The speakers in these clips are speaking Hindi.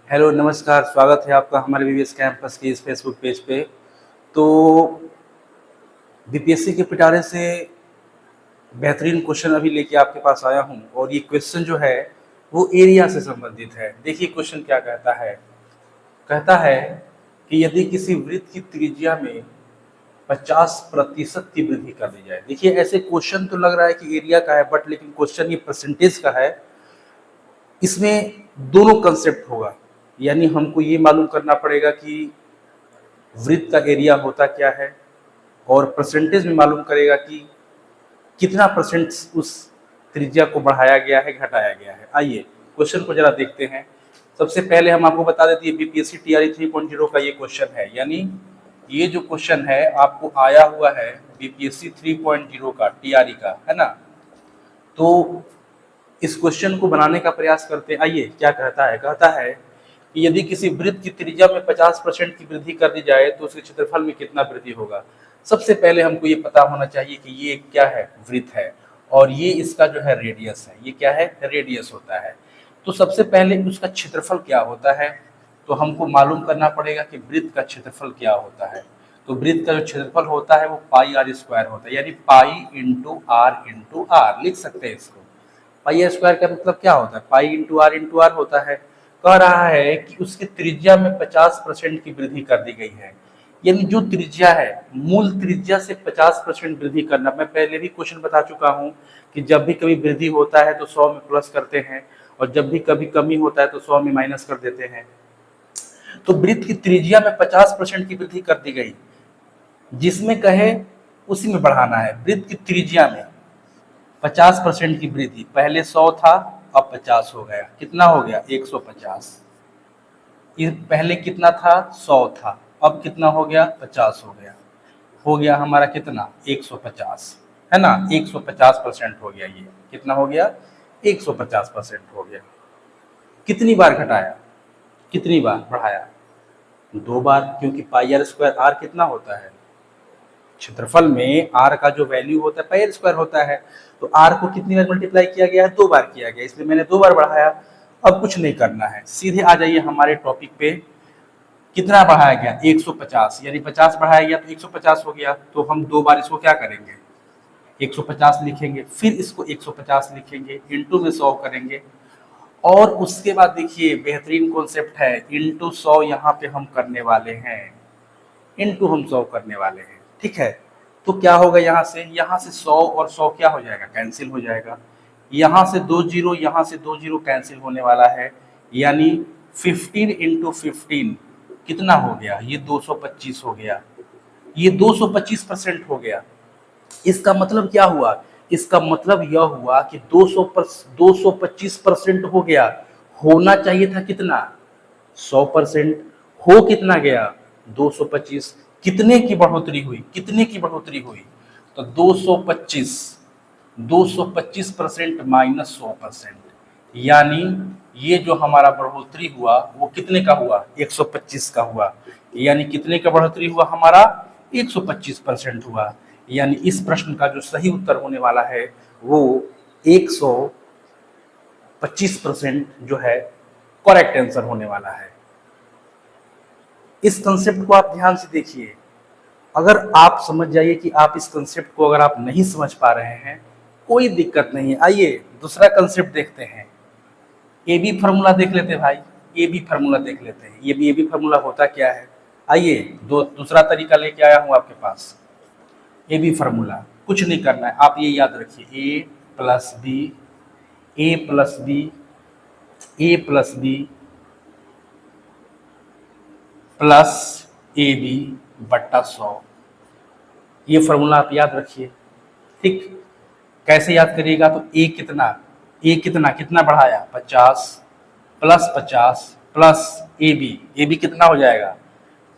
हेलो नमस्कार, स्वागत है आपका हमारे बीबीएस कैंपस के इस फेसबुक पेज पे। तो बीपीएससी के पिटारे से बेहतरीन क्वेश्चन अभी लेके आपके पास आया हूँ और ये क्वेश्चन जो है वो एरिया से संबंधित है। देखिए क्वेश्चन क्या कहता है कि यदि किसी वृत्त की त्रिज्या में 50% की वृद्धि कर दी जाए। देखिए ऐसे क्वेश्चन तो लग रहा है कि एरिया का है, बट लेकिन क्वेश्चन ये परसेंटेज का है। इसमें दोनों कंसेप्ट होगा, यानी हमको ये मालूम करना पड़ेगा कि वृत्त का एरिया होता क्या है और परसेंटेज में मालूम करेगा कि कितना परसेंट उस त्रिज्या को बढ़ाया गया है, घटाया गया है। आइए क्वेश्चन को जरा देखते हैं। सबसे पहले हम आपको बता देते हैं बीपीएससी टीआरई 3.0 का ये क्वेश्चन है, यानी ये जो क्वेश्चन है आपको आया हुआ है बीपीएससी 3.0 का, टीआरई का, है ना। तो इस क्वेश्चन को बनाने का प्रयास करते हैं। आइए क्या कहता है कि यदि किसी वृत्त की त्रिज्या में 50% की वृद्धि कर दी जाए तो उसके क्षेत्रफल में कितना वृद्धि होगा। सबसे पहले हमको ये पता होना चाहिए कि ये क्या है, वृत्त है, और ये इसका जो है रेडियस है। ये क्या है, रेडियस होता है। तो सबसे पहले उसका क्षेत्रफल क्या होता है, तो हमको मालूम करना पड़ेगा कि वृत्त का क्षेत्रफल क्या होता है। तो वृत्त का जो क्षेत्रफल होता है वो पाई आर स्क्वायर होता है, यानी पाई इंटू आर लिख सकते हैं इसको। पाई आर स्क्वायर का मतलब क्या होता है, पाई इंटू आर होता है। कह रहा है कि उसकी त्रिज्या में 50% की वृद्धि कर दी गई है, यानी जो त्रिज्या है मूल त्रिज्या से 50% वृद्धि करना। मैं पहले भी क्वेश्चन बता चुका हूं कि जब भी कभी वृद्धि होता है तो 100 में प्लस करते हैं और जब भी कभी कमी होता है तो 100 में माइनस कर देते हैं। तो वृत्त की त्रिज्या में 50% की वृद्धि कर दी गई, जिसमें कहे उसी में बढ़ाना है। वृत्त की त्रिज्या में 50% की वृद्धि, पहले 100 था अब 50 हो गया, कितना हो गया 150। ये पहले कितना था, 100 था, अब कितना हो गया 50 हो गया हमारा कितना 150, है ना। 150% हो गया, ये कितना हो गया 150% हो गया। कितनी बार घटाया, कितनी बार बढ़ाया, 2 बार, क्योंकि पाई आर स्क्वायर आर कितना होता है, क्षेत्रफल में आर का जो वैल्यू होता है पाई आर स्क्वायर होता है। तो आर को कितनी बार मल्टीप्लाई किया गया है, 2 बार किया गया, इसलिए मैंने 2 बार बढ़ाया। अब कुछ नहीं करना है, सीधे आ जाइए हमारे टॉपिक पे। कितना बढ़ाया गया 150, यानी 50 बढ़ाया गया तो 150 हो गया। तो हम 2 बार इसको क्या करेंगे 150 लिखेंगे, फिर इसको 150 लिखेंगे, इंटू में 100 करेंगे। और उसके बाद देखिए बेहतरीन कॉन्सेप्ट है, इंटू 100 यहाँ पे हम करने वाले हैं, इंटू हम 100 करने वाले हैं, ठीक है। तो क्या होगा, यहाँ से 100 और 100 क्या हो जाएगा, कैंसिल हो जाएगा। यहाँ से 2 जीरो, यहाँ से 2 जीरो कैंसिल होने वाला है, यानी 15 इंटू 15 कितना हो गया, ये 225 हो गया। ये 225% हो गया। इसका मतलब क्या हुआ, इसका मतलब यह हुआ कि 225% हो गया। होना चाहिए था कितना 100%, हो कितना गया 225। कितने की बढ़ोतरी हुई, कितने की बढ़ोतरी हुई, तो 225% माइनस 100%, यानी ये जो हमारा बढ़ोतरी हुआ वो कितने का हुआ 125 का हुआ। यानी कितने का बढ़ोतरी हुआ हमारा 125% हुआ। यानी इस प्रश्न का जो सही उत्तर होने वाला है वो 125% जो है करेक्ट आंसर होने वाला है। इस कंसेप्ट को आप ध्यान से देखिए। अगर आप समझ जाइए कि आप इस कंसेप्ट को अगर आप नहीं समझ पा रहे हैं, कोई दिक्कत नहीं है। आइए दूसरा कंसेप्ट देखते हैं। ए बी फार्मूला देख लेते हैं भाई, ए बी फार्मूला देख लेते हैं। ये भी ए बी फार्मूला होता क्या है, आइए दूसरा तरीका लेके आया हूं आपके पास। ए बी फार्मूला कुछ नहीं करना है, आप ये याद रखिए, A plus B, A plus B, A plus B plus A B बट्टा 100। ये फार्मूला आप याद रखिए, ठीक। कैसे याद करिएगा, तो ए कितना, ए कितना कितना बढ़ाया 50 प्लस 50 प्लस ए बी कितना हो जाएगा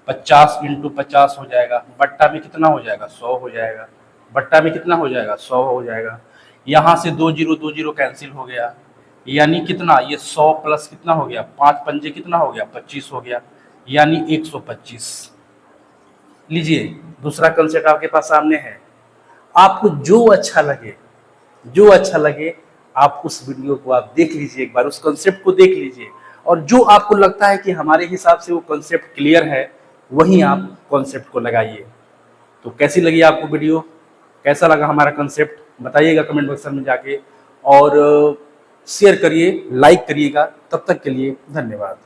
50 इंटू 50 हो जाएगा, बट्टा में कितना हो जाएगा 100 हो जाएगा, बट्टा में कितना हो जाएगा 100 हो जाएगा। यहाँ से 2 जीरो कैंसिल हो गया, यानी कितना ये 100 प्लस कितना हो गया 5 पंजे कितना हो गया 25 हो गया, यानी 125। लीजिए दूसरा कंसेप्ट आपके पास सामने है। आपको जो अच्छा लगे, जो अच्छा लगे आप उस वीडियो को आप देख लीजिए, एक बार उस कंसेप्ट को देख लीजिए। और जो आपको लगता है कि हमारे हिसाब से वो कॉन्सेप्ट क्लियर है, वहीं आप कॉन्सेप्ट को लगाइए। तो कैसी लगी आपको वीडियो, कैसा लगा हमारा कॉन्सेप्ट, बताइएगा कमेंट बॉक्स में जाके, और शेयर करिए, लाइक करिएगा। तब तक के लिए धन्यवाद।